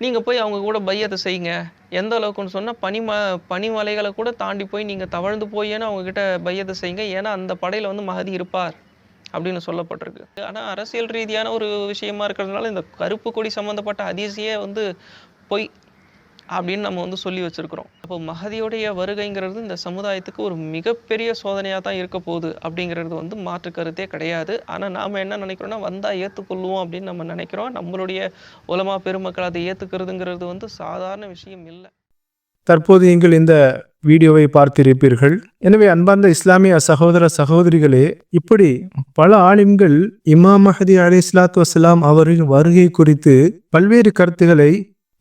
நீங்கள் போய் அவங்க கூட பையத்தை செய்யுங்க. எந்த அளவுக்குன்னு சொன்னால், பனிமலைகளை கூட தாண்டி போய் நீங்கள் தவழ்ந்து போயேன்னு அவங்கக்கிட்ட பையத்தை செய்யுங்க. ஏன்னா அந்த படையில் மஹதி இருப்பார் அப்படின்னு சொல்லப்பட்டிருக்கு. ஆனால் அரசியல் ரீதியான ஒரு விஷயமா இருக்கிறதுனால இந்த கருப்பு கொடி சம்மந்தப்பட்ட ஹதீஸையே பொய் அப்படின்னு நம்ம சொல்லி வச்சுருக்கிறோம். அப்போ மஹதியோடைய வருகைங்கிறது இந்த சமுதாயத்துக்கு ஒரு மிகப்பெரிய சோதனையாக தான் இருக்க போகுது அப்படிங்கிறது மாற்று கருத்தே கிடையாது. ஆனால் நாம் என்ன நினைக்கிறோன்னா, வந்தால் ஏற்றுக்கொள்ளுவோம் அப்படின்னு நம்ம நினைக்கிறோம். நம்மளுடைய உலமா பெருமக்கள் அதை ஏற்றுக்கிறதுங்கிறது சாதாரண விஷயம் இல்லை. தற்போது நீங்கள் இந்த வீடியோவை பார்த்திருப்பீர்கள். எனவே அன்பார்ந்த இஸ்லாமிய சகோதர சகோதரிகளே, இப்படி பல ஆலிம்கள் இமாம் மஹதி அலைஹிஸ்ஸலாத்து வஸ்ஸலாம் அவரின் வருகை குறித்து பல்வேறு கருத்துக்களை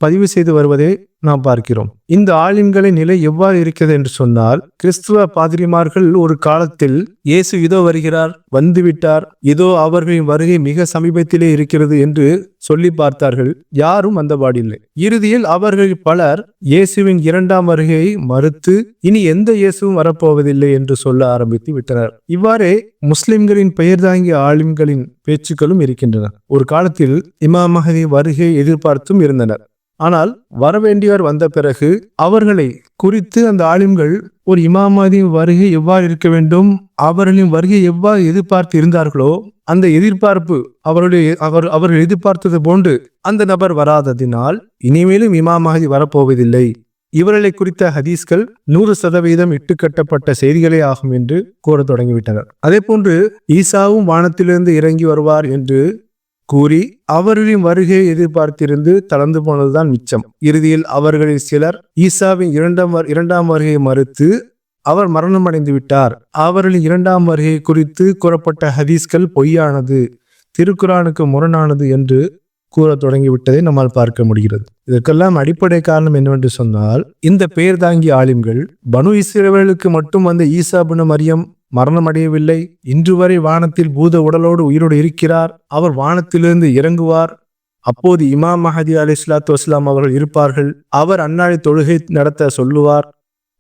பதிவு செய்து வருவதை நாம் பார்க்கிறோம். இந்த ஆலிம்களின் நிலை எவ்வாறு இருக்கிறது என்று சொன்னால், கிறிஸ்துவ பாதிரிமார்கள் ஒரு காலத்தில் இயேசு இதோ வருகிறார், வந்துவிட்டார், இதோ அவர்களின் வருகை மிக சமீபத்திலே இருக்கிறது என்று சொல்லி பார்த்தார்கள். யாரும் வந்தபாடில்லை. இறுதியில் அவர்கள் பலர் இயேசுவின் 2ஆம் வருகையை மறுத்து இனி எந்த இயேசுவும் வரப்போவதில்லை என்று சொல்ல ஆரம்பித்து விட்டனர். இவ்வாறே முஸ்லிம்களின் பெயர் தாங்கிய ஆலிம்களின் பேச்சுக்களும் இருக்கின்றன. ஒரு காலத்தில் இமாம் மஹதி வருகை எதிர்பார்த்தும் இருந்தனர். ஆனால் வரவேண்டியவர் வந்த பிறகு அவர்களை குறித்து அந்த ஆலிம்கள் ஒரு இமாம் மஹதியின் வருகை எவ்வாறு இருக்க வேண்டும், அவர்களின் வருகை எவ்வாறு எதிர்பார்த்து இருந்தார்களோ அந்த எதிர்பார்ப்பு அவர்கள் எதிர்பார்த்தது போன்று அந்த நபர் வராததினால் இனிமேலும் இமாம் மஹதி வரப்போவதில்லை, இவர்களை குறித்த ஹதீஸ்கள் 100% இட்டுக்கட்டப்பட்ட செய்திகளே ஆகும் என்று கூற தொடங்கிவிட்டனர். அதே போன்று ஈசாவும் வானத்திலிருந்து இறங்கி வருவார் என்று கூறி அவர்களின் வருகையை எதிர்பார்த்திருந்து தளர்ந்து போனதுதான் மிச்சம். இறுதியில் அவர்களில் சிலர் ஈசாவின் இரண்டாம் வருகையை மறுத்து அவர் மரணம் அடைந்து விட்டார், அவர்களின் 2ஆம் வருகை குறித்து கூறப்பட்ட ஹதீஸ்கள் பொய்யானது, திருக்குரானுக்கு முரணானது என்று கூற தொடங்கிவிட்டதை நம்மால் பார்க்க முடிகிறது. இதற்கெல்லாம் அடிப்படை காரணம் என்னவென்று சொன்னால், இந்த பெயர் தாங்கிய ஆலிம்கள் பனு இஸ்ரவேலுக்கு மட்டும் வந்த ஈசா இப்னு மரியம் மரணம் அடையவில்லை, இன்று வரை வானத்தில் பூத உடலோடு உயிரோடு இருக்கிறார், அவர் வானத்திலிருந்து இறங்குவார், அப்போது இமாம் மஹதி அலைஹிஸ்ஸலாத்து வஸ்ஸலாம் அவர்கள் இருப்பார்கள், அவர் அந்நாளை தொழுகை நடத்த சொல்லுவார்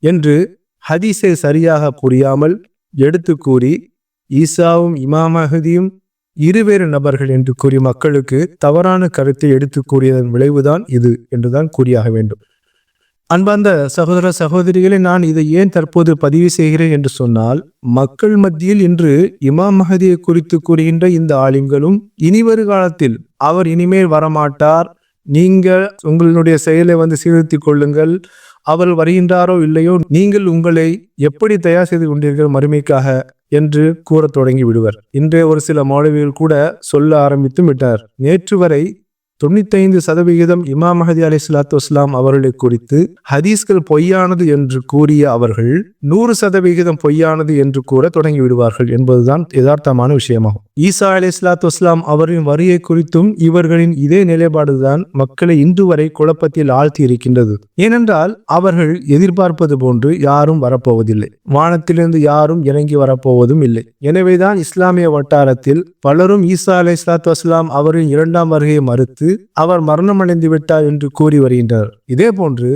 என்று ஹதீஸை சரியாக புரியாமல் எடுத்து கூறி ஈசாவும் இமாம் மஹதியும் இருவேறு நபர்கள் என்று கூறி மக்களுக்கு தவறான கருத்தை எடுத்து கூறியதன் விளைவுதான் இது என்றுதான் கூறியாக வேண்டும். அன்பார்ந்த சகோதர சகோதரிகளை, நான் இதை ஏன் தற்போது பதிவு செய்கிறேன் என்று சொன்னால், மக்கள் மத்தியில் இன்று இமாம் மஹதியை குறித்து கூறுகின்ற இந்த ஆலிம்களும் இனிவரு காலத்தில் அவர் இனிமேல் வரமாட்டார், நீங்கள் உங்களுடைய செயலை சீர்திருத்திக் கொள்ளுங்கள், அவர் வருகின்றாரோ இல்லையோ, நீங்கள் உங்களை எப்படி தயார் செய்து கொண்டீர்கள் மறுமைக்காக என்று கூற தொடங்கி விடுவர். இன்றைய ஒரு சில மௌலவிகள் கூட சொல்ல ஆரம்பித்து விட்டார். நேற்று வரை 95% இமாம் மஹதி அலைஹிஸ்ஸலாத்து வஸ்ஸலாம் அவர்களை குறித்து ஹதீஸ்கள் பொய்யானது என்று கூறிய அவர்கள் 100% பொய்யானது என்று கூற தொடங்கி விடுவார்கள் என்பதுதான் யதார்த்தமான விஷயமாகும். ஈசா அலைஹிஸ்ஸலாத்து வஸ்ஸலாம் அவரின் வருகை குறித்தும் இவர்களின் இதே நிலைப்பாடுதான் மக்களை இன்று வரை குழப்பத்தில் ஆழ்த்தி இருக்கின்றது. ஏனென்றால் அவர்கள் எதிர்பார்ப்பது போன்று யாரும் வரப்போவதில்லை, வானத்திலிருந்து யாரும் இறங்கி வரப்போவதும் இல்லை. எனவேதான் இஸ்லாமிய வட்டாரத்தில் பலரும் ஈசா அலைஹிஸ்ஸலாத்து வஸ்ஸலாம் அவரின் 2ஆம் வருகையை மறுத்து அவர் மரணமடைந்து விட்டார் என்று கூறி வருகின்றனர். இதே போன்று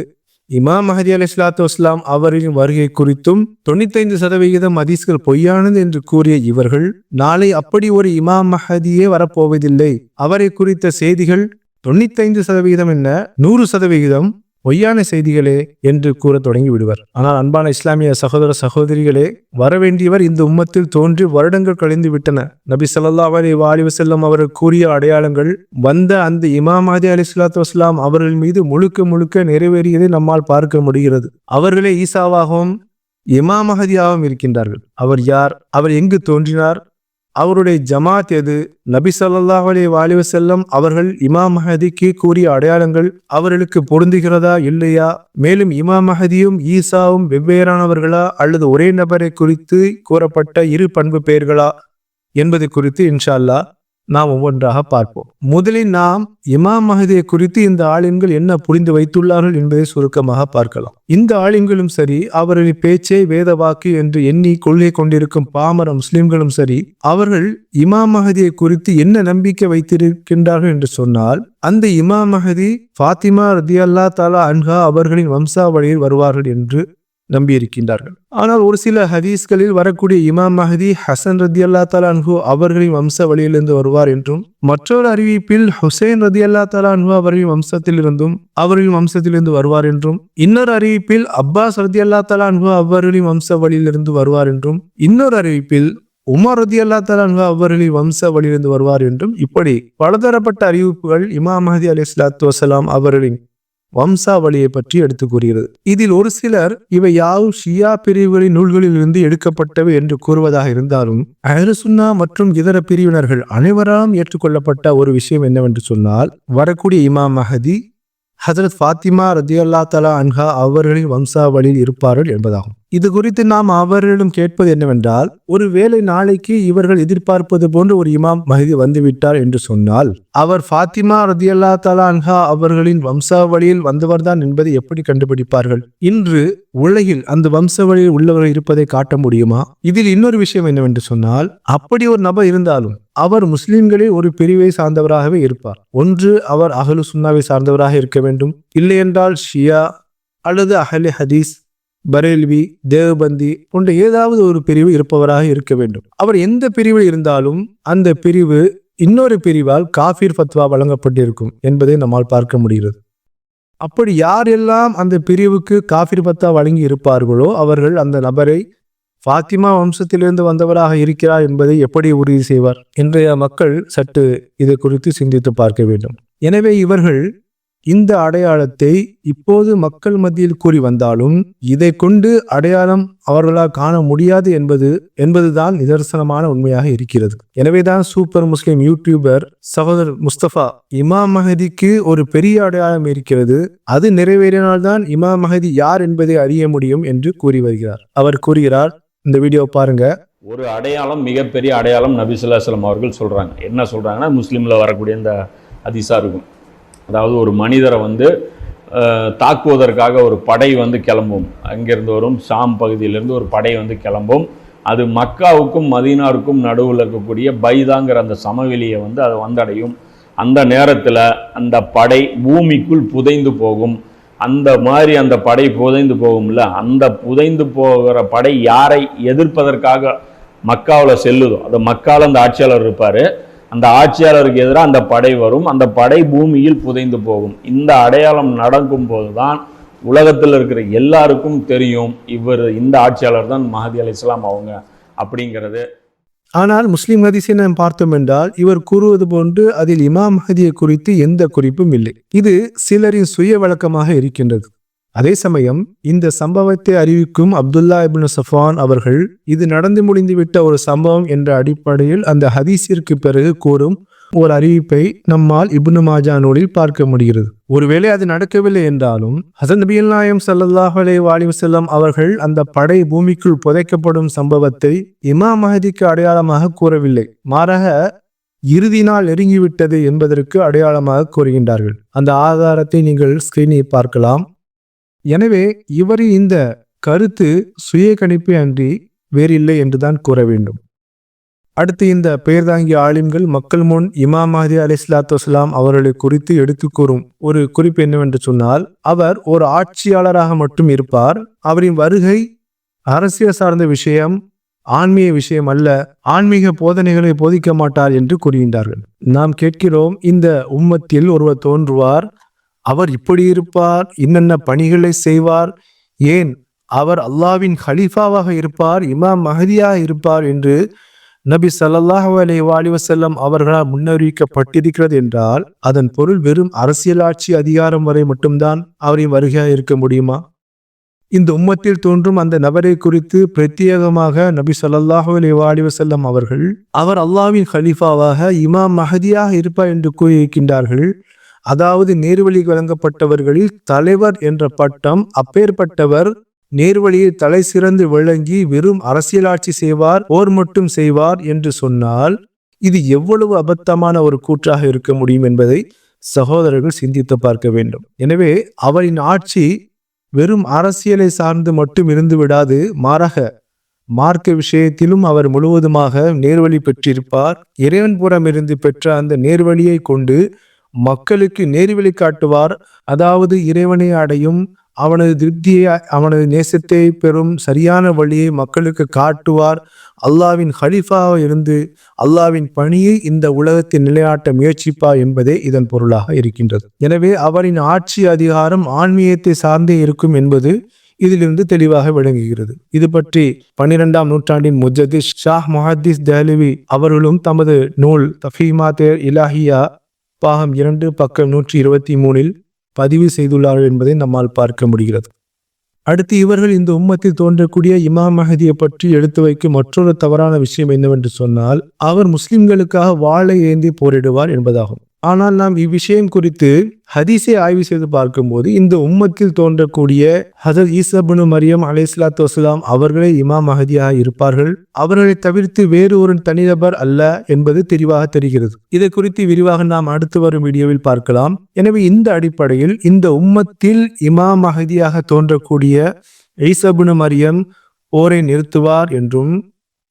இமாம் மஹதி அலைஹிஸ்ஸலாத்து வஸ்ஸலாம் அவரின் வருகை குறித்தும் 95% ஹதீஸ்கள் பொய்யானது என்று கூறிய இவர்கள் நாளை அப்படி ஒரு இமாம் மஹதியே வரப்போவதில்லை, அவரை குறித்த செய்திகள் 95% என்ன 100% பொய்யான செய்திகளே என்று கூற தொடங்கி விடுவர். ஆனால் அன்பான இஸ்லாமிய சகோதர சகோதரிகளே, வரவேண்டியவர் இந்த உம்மத்தில் தோன்றி வருடங்கள் கழிந்து விட்டன. நபி ஸல்லல்லாஹு அலைஹி வஸல்லம் அவர்கள் கூறிய அடையாளங்கள் வந்த அந்த இமாம் மஹதி அலைஹிஸ்ஸலாத்து வஸ்ஸலாம் அவர்கள் மீது முழுக்க நிறைவேறியதை நம்மால் பார்க்க முடிகிறது. அவர்களே ஈசாவாகவும் இமாம் மஹதியாகவும் இருக்கின்றார்கள். அவர் யார்? அவர் எங்கு தோன்றினார்? அவருடைய ஜமாத் எது? நபி ஸல்லல்லாஹு அலைஹி வஸல்லம் அவர்கள் இமாம் மஹதிக்கு கூறிய அடையாளங்கள் அவர்களுக்கு பொருந்துகிறதா இல்லையா? மேலும் இமாம் மஹதியும் ஈசாவும் வெவ்வேறானவர்களா அல்லது ஒரே நபரை குறித்து கூறப்பட்ட இரு பண்பு பெயர்களா என்பது குறித்து இன்ஷா அல்லாஹ் நாம் ஒவ்வொன்றாக பார்ப்போம். முதலில் நாம் இமாம் மஹதியை குறித்து இந்த ஆலிம்கள் என்ன புரிந்து வைத்துள்ளார்கள் என்பதை சுருக்கமாக பார்க்கலாம். இந்த ஆலிம்களும் சரி, அவர்களின் பேச்சை வேத வாக்கு என்று எண்ணி கொள்கை கொண்டிருக்கும் பாமர முஸ்லிம்களும் சரி, அவர்கள் இமாம் மஹதியை குறித்து என்ன நம்பிக்கை வைத்திருக்கின்றார்கள் என்று சொன்னால், அந்த இமாம் மஹதி ஃபாத்திமா ரதியல்லாஹு தஆலா அன்ஹா அவர்களின் வம்சாவளியில் வருவார்கள் என்று நம்பியிருக்கின்றார்கள். ஆனால் ஒரு சில ஹதீஸ்களில் வரக்கூடிய இமாம் மஹதி ஹசன் ரதியல்லாஹு தஆலா அன்ஹு அவர்களின் வம்ச வழியிலிருந்து வருவார் என்றும், மற்றொரு அறிவிப்பில் ஹுசைன் ரதியல்லாஹு தஆலா அன்ஹு அவர்களின் வம்சத்திலிருந்தும் அவர்களின் வம்சத்திலிருந்து வருவார் என்றும், இன்னொரு அறிவிப்பில் அப்பாஸ் ரதியல்லாஹு தஆலா அன்ஹு அவர்களின் வம்ச வழியிலிருந்து வருவார் என்றும், இன்னொரு அறிவிப்பில் உமர் ரதியல்லாஹு தஆலா அன்ஹு அவர்களின் வம்ச வழியிலிருந்து வருவார் என்றும், இப்படி பலதரப்பட்ட அறிவிப்புகள் இமாம் மஹதி அலைஹிஸ்ஸலாத்து வஸ்ஸலாம் அவர்களின் வம்சாவளியை பற்றி எடுத்து கூறுகிறது. இதில் ஒரு சிலர் இவை யாவும் ஷியா பிரிவுகளின் நூல்களில் இருந்து எடுக்கப்பட்டவை என்று கூறுவதாக இருந்தாலும், அஹ்லு சுன்னா மற்றும் இதர பிரிவினர்கள் அனைவராலும் ஏற்றுக்கொள்ளப்பட்ட ஒரு விஷயம் என்னவென்று சொன்னால், வரக்கூடிய இமாம் மஹதி ஹஜ்ரத் ஃபாத்திமா ரதியல்லாஹு தஆலா அன்ஹா அவர்களின் வம்சாவளியில் இருப்பார்கள் என்பதாகும். இது குறித்து நாம் அவர்களிடம் கேட்பது என்னவென்றால், ஒருவேளை நாளைக்கு இவர்கள் எதிர்பார்ப்பது போன்று ஒரு இமாம் மஹதி வந்துவிட்டார் என்று சொன்னால், அவர் ஃபாத்திமா ரதியல்லாஹு தஆலா அன்ஹா அவர்களின் வம்சாவளியில் வந்தவர்தான் என்பதை எப்படி கண்டுபிடிப்பார்கள்? இன்று உலகில் அந்த வம்சாவளியில் உள்ளவர்கள் இருப்பதை காட்ட முடியுமா? இதில் இன்னொரு விஷயம் என்னவென்று சொன்னால், அப்படி ஒரு நபர் இருந்தாலும் அவர் முஸ்லிம்களில் ஒரு பிரிவை சார்ந்தவராகவே இருப்பார். ஒன்று அவர் அஹ்லு சுன்னாவை சார்ந்தவராக இருக்க வேண்டும், இல்லையென்றால் ஷியா அல்லது அஹ்லே ஹதீஸ், பரேல்வி, தேவபந்தி போன்ற ஏதாவது ஒரு பிரிவு இருப்பவராக இருக்க வேண்டும். அவர் எந்த பிரிவில் இருந்தாலும் அந்த பிரிவு இன்னொரு பிரிவால் காஃபிர் ஃபத்வா வழங்கப்பட்டிருக்கும் என்பதை நம்மால் பார்க்க முடிகிறது. அப்படி யாரெல்லாம் அந்த பிரிவுக்கு காஃபிர் ஃபத்வா வழங்கி இருப்பார்களோ அவர்கள் அந்த நபரை ஃபாத்திமா வம்சத்திலிருந்து வந்தவராக இருக்கிறார் என்பதை எப்படி உறுதி செய்வார்? இன்றைய மக்கள் சற்று இது குறித்து சிந்தித்து பார்க்க வேண்டும். எனவே இவர்கள் இந்த அடையாளத்தை இப்போது மக்கள் மத்தியில் கூறி வந்தாலும் இதை கொண்டு அடையாளம் அவர்களால் காண முடியாது என்பதுதான் நிதர்சனமான உண்மையாக இருக்கிறது. எனவேதான் சூப்பர் முஸ்லிம் யூடியூபர் சகோதரர் முஸ்தபா இமாம் மஹதிக்கு ஒரு பெரிய அடையாளம் இருக்கிறது, அது நிறைவேறினால்தான் இமாம் மஹதி யார் என்பதை அறிய முடியும் என்று கூறி வருகிறார். அவர் கூறுகிறார், இந்த வீடியோ பாருங்க. ஒரு அடையாளம், மிகப்பெரிய அடையாளம் நபி ஸல்லல்லாஹு அலைஹி வஸல்லம் அவர்கள் சொல்றாங்க. என்ன சொல்றாங்கன்னா, முஸ்லீம்ல வரக்கூடிய இந்த ஹதீஸா இருக்கும். அதாவது ஒரு மனிதரை தாக்குவதற்காக ஒரு படை கிளம்பும், அங்கிருந்து வரும் ஷாம் பகுதியிலிருந்து ஒரு படை கிளம்பும். அது மக்காவுக்கும் மதீனாவுக்கும் நடுவில் இருக்கக்கூடிய பைதாங்கிற அந்த சமவெளியை அதை வந்தடையும். அந்த நேரத்தில் அந்த படை பூமிக்குள் புதைந்து போகும். அந்த மாதிரி அந்த படை புதைந்து போகும்ல, அந்த புதைந்து போகிற படை யாரை எதிர்ப்பதற்காக மக்காவில் செல்லுதோ, அது மக்காவில் அந்த ஆட்சியாளர் இருப்பார், அந்த ஆட்சியாளருக்கு எதிராக அந்த படை வரும், அந்த படை பூமியில் புதைந்து போகும். இந்த அடையாளம் நடக்கும் போது தான் உலகத்தில் இருக்கிற எல்லாருக்கும் தெரியும் இந்த ஆட்சியாளர் தான் மஹதி அலைஹிஸ்ஸலாம் அவங்க அப்படிங்கிறது. ஆனால் முஸ்லிம் ஹதீஸை நாம் பார்த்தோம் என்றால் இவர் கூறுவது போன்று அதில் இமாம் மஹதியை குறித்து எந்த குறிப்பும் இல்லை. இது சிலரின் சுய வழக்கமாக இருக்கின்றது. அதே சமயம் இந்த சம்பவத்தை அறிவிக்கும் அப்துல்லா இப்னு சஃபான் அவர்கள் இது நடந்து முடிந்துவிட்ட ஒரு சம்பவம் என்ற அடிப்படையில் அந்த ஹதீஸிற்கு பிறகு கூறும் ஒரு அறிவிப்பை நம்மால் இப்னு மாஜா நூலில் பார்க்க முடிகிறது. ஒருவேளை அது நடக்கவில்லை என்றாலும் ஹஸரத் நபிகள் நாயகம் ஸல்லல்லாஹு அலைஹி வஸல்லம் அவர்கள் அந்த படை பூமிக்குள் புதைக்கப்படும் சம்பவத்தை இமாம் மஹதிக்கு அடையாளமாக கூறவில்லை, மாறாக இறுதி நாள் நெருங்கிவிட்டது என்பதற்கு அடையாளமாக கூறுகின்றார்கள். அந்த ஆதாரத்தை நீங்கள் ஸ்கிரீனில் பார்க்கலாம். எனவே இவரின் இந்த கருத்து சுய கணிப்பு அன்றி வேறில்லை என்றுதான் கூற வேண்டும். அடுத்து இந்த பெயர்தாங்கிய ஆலிம்கள் மக்கள் முன் இமாம் மஹதி அலைஹிஸ்ஸலாத்து வஸ்ஸலாம் அவர்களை குறித்து எடுத்து கூறும் ஒரு குறிப்பு என்னவென்று சொன்னால், அவர் ஒரு ஆட்சியாளராக மட்டும் இருப்பார். அவரின் வருகை அரசியல் சார்ந்த விஷயம், ஆன்மீக விஷயம் அல்ல, ஆன்மீக போதனைகளை போதிக்க மாட்டார் என்று கூறுகின்றார்கள். நாம் கேட்கிறோம், இந்த உம்மத்தில் ஒருவர் தோன்றுவார், அவர் இப்படி இருப்பார், இன்னென்ன பணிகளை செய்வார், ஏன் அவர் அல்லாவின் ஹலீஃபாவாக இருப்பார், இமாம் மஹதியாக இருப்பார் என்று நபி ஸல்லல்லாஹு அலைஹி வஸல்லம் அவர்களால் முன்னறிவிக்கப்பட்டிருக்கிறது என்றால் அதன் பொருள் வெறும் அரசியல் ஆட்சி அதிகாரம் வரை மட்டும்தான் அவரின் வருகையாக இருக்க முடியுமா? இந்த உம்மத்தில் தோன்றும் அந்த நபரை குறித்து பிரத்யேகமாக நபி ஸல்லல்லாஹு அலைஹி வஸல்லம் அவர்கள் அவர் அல்லாவின் ஹலீஃபாவாக இமாம் மஹதியாக இருப்பார் என்று கூறியிருக்கின்றார்கள். அதாவது நேர்வழி வழங்கப்பட்டவர்களில் தலைவர் என்ற பட்டம், அப்பேற்பட்டவர் நேர்வழியில் தலை சிறந்து விளங்கி வெறும் அரசியலாட்சி செய்வார், போர் மட்டும் செய்வார் என்று சொன்னால் இது எவ்வளவு அபத்தமான ஒரு கூற்றாக இருக்க முடியும் என்பதை சகோதரர்கள் சிந்தித்து பார்க்க வேண்டும். எனவே அவரின் ஆட்சி வெறும் அரசியலை சார்ந்து மட்டும் இருந்து விடாது, மாறாக மார்க்க விஷயத்திலும் அவர் முழுவதுமாக நேர்வழி பெற்றிருப்பார். இறைவன் புறமிருந்து பெற்ற அந்த நேர்வழியை கொண்டு மக்களுக்கு நேர்வழி காட்டுவார். அதாவது இறைவனை அடையும், அவனது திருப்தியை, அவனது நேசத்தை பெறும் சரியான வழியை மக்களுக்கு காட்டுவார். அல்லாவின் ஹலீஃபாவாக இருந்து அல்லாவின் பணியை இந்த உலகத்தில் நிலைநாட்ட முயற்சிப்பார் என்பதே இதன் பொருளாக இருக்கின்றது. எனவே அவரின் ஆட்சி அதிகாரம் ஆன்மீகத்தை சார்ந்தே இருக்கும் என்பது இதிலிருந்து தெளிவாக விளங்குகிறது. இது பற்றி 12ஆம் நூற்றாண்டின் முஜத்தித் ஷாஹ் முஹத்திஸ் தெஹ்லவி அவர்களும் தமது நூல் தஃபீமாத் இலாஹியா பாகம் 2 பக்கம் 123 பதிவு செய்துள்ளார்கள் என்பதை நம்மால் பார்க்க முடிகிறது. அடுத்து இவர்கள் இந்த உம்மத்தில் தோன்றக்கூடிய இமாம் மஹதியை பற்றி எடுத்து வைக்கும் மற்றொரு தவறான விஷயம் என்னவென்று சொன்னால், அவர் முஸ்லிம்களுக்காக வாளை ஏந்தி போரிடுவார் என்பதாகும். ஆனால் நாம் இவ்விஷயம் குறித்து ஹதீஸை ஆய்வு செய்து பார்க்கும்போது இந்த உம்மத்தில் தோன்றக்கூடிய ஹஸரத் ஈசா இப்னு மரியம் அலைஹிஸ்ஸலாத்து வஸ்ஸலாம் அவர்களே இமாம் மஹதியாக இருப்பார்கள், அவர்களை தவிர்த்து வேறு ஒரு தனிநபர் அல்ல என்பது தெளிவாக தெரிகிறது. இதை குறித்து விரிவாக நாம் அடுத்து வரும் வீடியோவில் பார்க்கலாம். எனவே இந்த அடிப்படையில் இந்த உம்மத்தில் இமாம் மஹதியாக தோன்றக்கூடிய ஈசா இப்னு மரியம் போரை நிறுத்துவார் என்றும்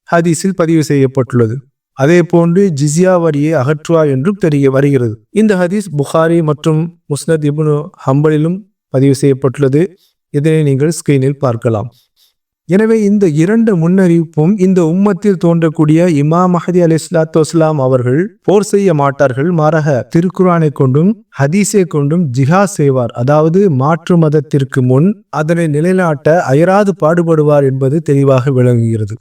ஹதீஸில் பதிவு செய்யப்பட்டுள்ளது. அதே போன்று ஜிஸ்யா வரியை அகற்றுவார் என்றும் தெரிய வருகிறது. இந்த ஹதீஸ் புகாரி மற்றும் முஸ்னத் இப்னு ஹம்பலிலும் பதிவு செய்யப்பட்டுள்ளது. இதனை நீங்கள் ஸ்கிரீனில் பார்க்கலாம். எனவே இந்த இரண்டு முன்னறிவிப்பும் இந்த உம்மத்தில் தோன்றக்கூடிய இமாம் மஹதி அலைஹிஸ்ஸலாத்து வஸ்ஸலாம் அவர்கள் போர் செய்ய மாட்டார்கள், மாறாக திருக்குர்ஆனை கொண்டும் ஹதீஸை கொண்டும் ஜிஹாத் செய்வார். அதாவது மாற்று மதத்திற்கு முன் அதனை நிலைநாட்ட அயராது பாடுபடுவார் என்பது தெளிவாக விளங்குகிறது.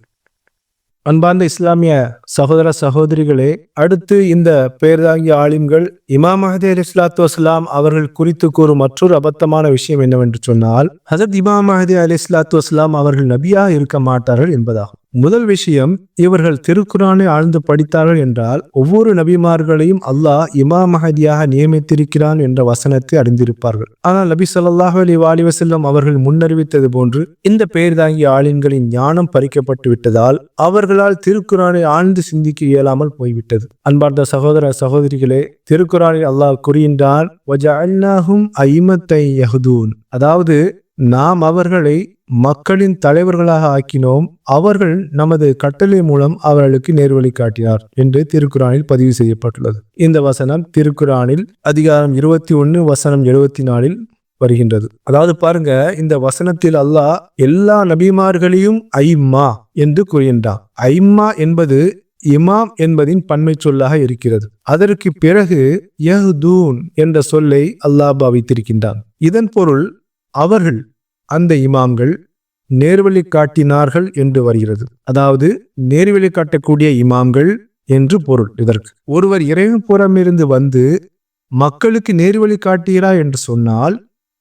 அன்பார்ந்த இஸ்லாமிய சகோதர சகோதரிகளே, அடுத்து இந்த பெயர்தாங்கிய ஆலிம்கள் இமாம் மஹதி அலைஹிஸ்ஸலாத்து வஸ்ஸலாம் அவர்கள் குறித்து கூறும் மற்றொரு அபத்தமான விஷயம் என்னவென்று சொன்னால், ஹஸரத் இமாம் மஹதி அலைஹிஸ்ஸலாத்து வஸ்ஸலாம் அவர்கள் நபியாக இருக்க மாட்டார்கள் என்பதாகும். முதல் விஷயம், இவர்கள் திருக்குர்ஆனை ஆழ்ந்து படித்தார்கள் என்றால் ஒவ்வொரு நபிமார்களையும் அல்லாஹ் இமாம் மஹதியாக நியமித்திருக்கிறான் என்ற வசனத்தை அறிந்திருப்பார்கள். ஆனால் நபி ஸல்லல்லாஹு அலைஹி வஸல்லம் அவர்கள் முன்னறிவித்தது போன்று இந்த பெயர் தாங்கிய ஆலிம்களின் ஞானம் பறிக்கப்பட்டு விட்டதால் அவர்களால் திருக்குர்ஆனை ஆழ்ந்து சிந்திக்க இயலாமல் போய்விட்டது. அன்பார்ந்த சகோதர சகோதரிகளே, திருக்குர்ஆனில் அல்லாஹ் கூறுகின்றான், வஜஅல்நாஹும் அய்மத்தன் யஹ்தூன், அதாவது நாம் அவர்களை மக்களின் தலைவர்களாக ஆக்கினோம், அவர்கள் நமது கட்டளை மூலம் அவர்களுக்கு நேர்வழி காட்டினார் என்று திருக்குர்ஆனில் பதிவு செய்யப்பட்டுள்ளது. இந்த வசனம் திருக்குர்ஆனில் அதிகாரம் 21 வசனம் 74 வருகின்றது. அதாவது பாருங்க, இந்த வசனத்தில் அல்லாஹ் எல்லா நபிமார்களையும் ஐம்மா என்று கூறுகின்றான். ஐம்மா என்பது இமாம் என்பதின் பன்மை சொல்லாக இருக்கிறது. அதற்கு பிறகு யஹ்தூன் என்ற சொல்லை அல்லாஹ் பாவித்திருக்கின்றான். இதன் பொருள் அவர்கள் அந்த இமாம்கள் நேர்வழி காட்டினார்கள் என்று வருகிறது. அதாவது நேர்வழி காட்டக்கூடிய இமாம்கள் என்று பொருள் இதற்கு. ஒருவர் இறைவன் புறமிருந்து வந்து மக்களுக்கு நேர்வழி காட்டுகிறார் என்று சொன்னால்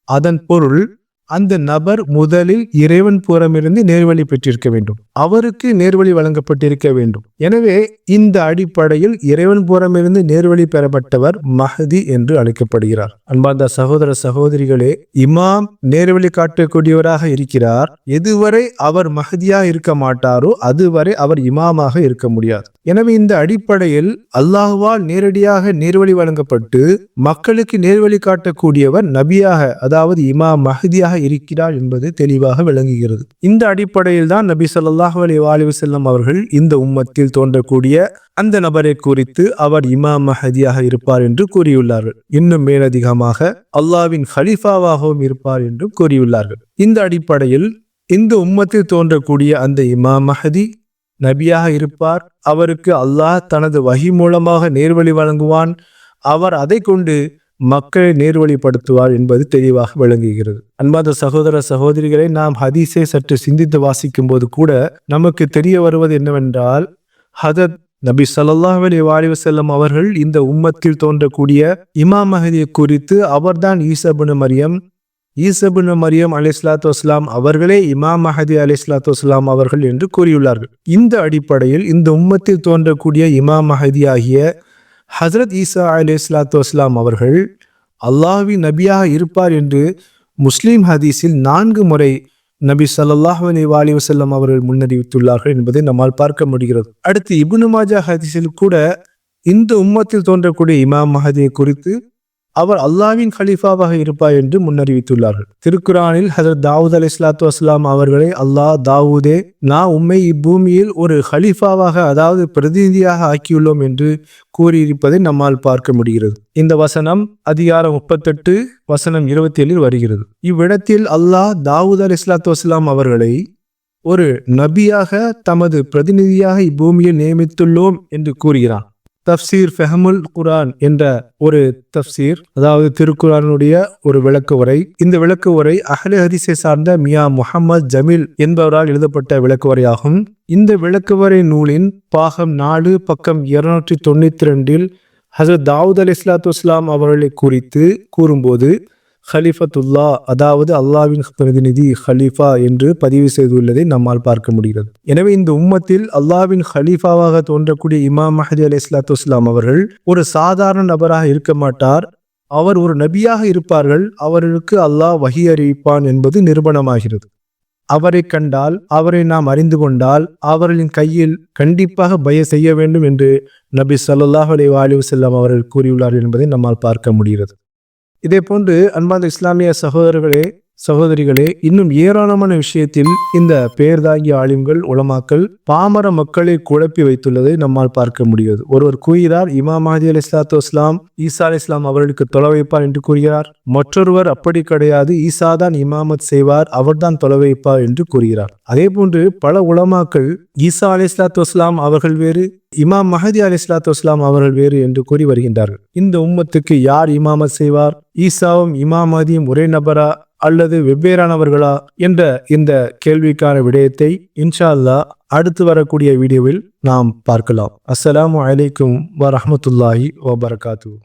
அதன் பொருள் அந்த நபர் முதலில் இறைவன் புறமிருந்து நேர்வழி பெற்றிருக்க வேண்டும், அவருக்கு நேர்வழி வழங்கப்பட்டிருக்க வேண்டும். எனவே இந்த அடிப்படையில் இறைவன் புறமிருந்து நேர்வழி பெறப்பட்டவர் மஹதி என்று அழைக்கப்படுகிறார். அன்பார்ந்த சகோதர சகோதரிகளே, இமாம் நேர்வழி காட்டக்கூடியவராக இருக்கிறார். எதுவரை அவர் மஹதியா இருக்க மாட்டாரோ அதுவரை அவர் இமாமாக இருக்க முடியாது. எனவே இந்த அடிப்படையில் அல்லாஹ்வால் நேரடியாக நேர்வழி வழங்கப்பட்டு மக்களுக்கு நேர்வழி காட்டக்கூடியவர் நபியாக, அதாவது இமாம் மஹதியாக இருக்கிறார் என்பது தெளிவாக விளங்குகிறது. இந்த அடிப்படையில் தான் நபி ஸல்லல்லாஹு அலைஹி வஸல்லம் அவர்கள் இந்த உம்மத்தில் தோன்றக்கூடிய அந்த நபரை குறித்து அவர் இமாம் மஹதியாக இருப்பார் என்று கூறியுள்ளார்கள். இன்னும் மேலதிகமாக அல்லாஹ்வின் ஹலீஃபாவாகவும் இருப்பார் என்று கூறியுள்ளார்கள். இந்த அடிப்படையில் இந்த உம்மத்தில் தோன்றக்கூடிய அந்த இமாம் மஹதி நபியாக இருப்பார். அவருக்கு அல்லாஹ் தனது வஹி மூலமாக நேர்வழி வழங்குவான். அவர் அதை கொண்டு மக்களை நேர்வழிப்படுத்துவார் என்பது தெளிவாக விளங்குகிறது. அன்பார்ந்த சகோதர சகோதரிகளை, நாம் ஹதீஸை சற்று சிந்தித்து வாசிக்கும் போது கூட நமக்கு தெரிய வருவது என்னவென்றால், ஹதரத் நபி ஸல்லல்லாஹு அலைஹி வஸல்லம் அவர்கள் இந்த உம்மத்தில் தோன்றக்கூடிய இமாம் மஹதியை குறித்து அவர்தான் ஈசா இப்னு மரியம் அலைஹிஸ்ஸலாத்து வஸ்ஸலாம் அவர்களே இமாம் மஹதி அலைஹிஸ்ஸலாத்து வஸ்ஸலாம் அவர்கள் என்று கூறியுள்ளார்கள். இந்த அடிப்படையில் இந்த உம்மத்தில் தோன்றக்கூடிய இமாம் மஹதி ஆகிய ஹஜ்ரத் ஈசா அலைஹிஸ்ஸலாத்து வஸ்ஸலாம் அவர்கள் அல்லாஹ்வின் நபியாக இருப்பார் என்று முஸ்லிம் ஹதீஸில் 4 முறை நபி ஸல்லல்லாஹு அலைஹி வஸல்லம் அவர்கள் முன்னறிவித்துள்ளார்கள் என்பதை நம்மால் பார்க்க முடிகிறது. அடுத்து இப்னு மாஜா ஹதீஸில் கூட இந்த உம்மத்தில் தோன்றக்கூடிய இமாம் மஹதியை குறித்து அவர் அல்லாஹ்வின் கலீஃபாவாக இருப்பார் என்று முன்னறிவித்துள்ளார்கள். திருக்குரானில் ஹஜ்ரத் தாவூத் அலைஹிஸ்ஸலாத்து வஸ்ஸலாம் அவர்களை அல்லாஹ், தாவூதே, நான் உம்மை இப்பூமியில் ஒரு கலீஃபாவாக, அதாவது பிரதிநிதியாக ஆக்கியுள்ளோம் என்று கூறியிருப்பதை நம்மால் பார்க்க முடிகிறது. இந்த வசனம் அதிகாரம் 38 வசனம் 27 வருகிறது. இவ்விடத்தில் அல்லாஹ் தாவூத் அலைஹிஸ்ஸலாத்து வஸ்ஸலாம் அவர்களை ஒரு நபியாக, தமது பிரதிநிதியாக இப்பூமியில் நியமித்துள்ளோம் என்று கூறுகிறான். தஃப்சீர் ஃபஹமுல் குர்ஆன் என்ற ஒரு தஃப்சீர், அதாவது திருக்குர்ஆனுடைய ஒரு விளக்க உரை. இந்த விளக்க உரை அஹ்லே ஹதீஸை சார்ந்த மியா முஹம்மது ஜமீல் என்பவரால் எழுதப்பட்ட விளக்க உரையாகும். இந்த விளக்க உரை நூலின் பாகம் 4 பக்கம் 292 ஹஜ்ரத் தாவூத் அலைஹிஸ்ஸலாத்து வஸ்ஸலாம் அவர்களை குறித்து கூறும்போது ஹலிஃபத்துல்லா, அதாவது அல்லாஹ்வின் பிரதிநிதி, ஹலீஃபா என்று பதிவு செய்துள்ளதை நம்மால் பார்க்க முடிகிறது. எனவே இந்த உம்மத்தில் அல்லாஹ்வின் ஹலீஃபாவாக தோன்றக்கூடிய இமாம் மஹதி அலைஹிஸ்ஸலாத்து வஸ்ஸலாம் அவர்கள் ஒரு சாதாரண நபராக இருக்க மாட்டார். அவர் ஒரு நபியாக இருப்பார்கள். அவர்களுக்கு அல்லாஹ் வஹி அறிவிப்பான் என்பது நிரூபணமாகிறது. அவரை கண்டால், அவரை நாம் அறிந்து கொண்டால் அவர்களின் கையில் கண்டிப்பாக பய செய்ய வேண்டும் என்று நபி ஸல்லல்லாஹு அலைஹி வஸல்லம் அவர்கள் கூறியுள்ளார்கள் என்பதை நம்மால் பார்க்க முடிகிறது. இதே போன்று அன்பார்ந்த இஸ்லாமிய சகோதரிகளே, இன்னும் ஏராளமான விஷயத்தில் இந்த பெயர்தாங்கிய ஆலிம்கள், உலமாக்கள் பாமர மக்களை குழப்பி வைத்துள்ளதை நம்மால் பார்க்க முடியாது. ஒருவர் கூறுகிறார் இமாம் மஹதி அலைஹிஸ்ஸலாத்து வஸ்ஸலாம் ஈசா அலைஹிஸ்ஸலாம் அவர்களுக்கு தொலை வைப்பார் என்று கூறுகிறார். மற்றொருவர் அப்படி கிடையாது, ஈசா தான் இமாமத் செய்வார், அவர்தான் தொலை வைப்பார் என்று கூறுகிறார். அதே போன்று பல உலமாக்கள் ஈசா அலைஹிஸ்ஸலாத்து வஸ்ஸலாம் அவர்கள் வேறு, இமாம் மஹதி அலைஹிஸ்ஸலாத்து வஸ்ஸலாம் அவர்கள் வேறு என்று கூறி வருகின்றார்கள். இந்த உம்மத்துக்கு யார் இமாமத் செய்வார்? ஈசாவும் இமாம் மஹதியும் ஒரே நபரா அல்லது வெவ்வேறானவர்களா என்ற இந்த கேள்விக்கான விடயத்தை இன்ஷா அல்லாஹ் அடுத்து வரக்கூடிய வீடியோவில் நாம் பார்க்கலாம். அஸ்ஸலாமு அலைக்கும் வரஹ்மத்துல்லாஹி வபரகாத்துஹு.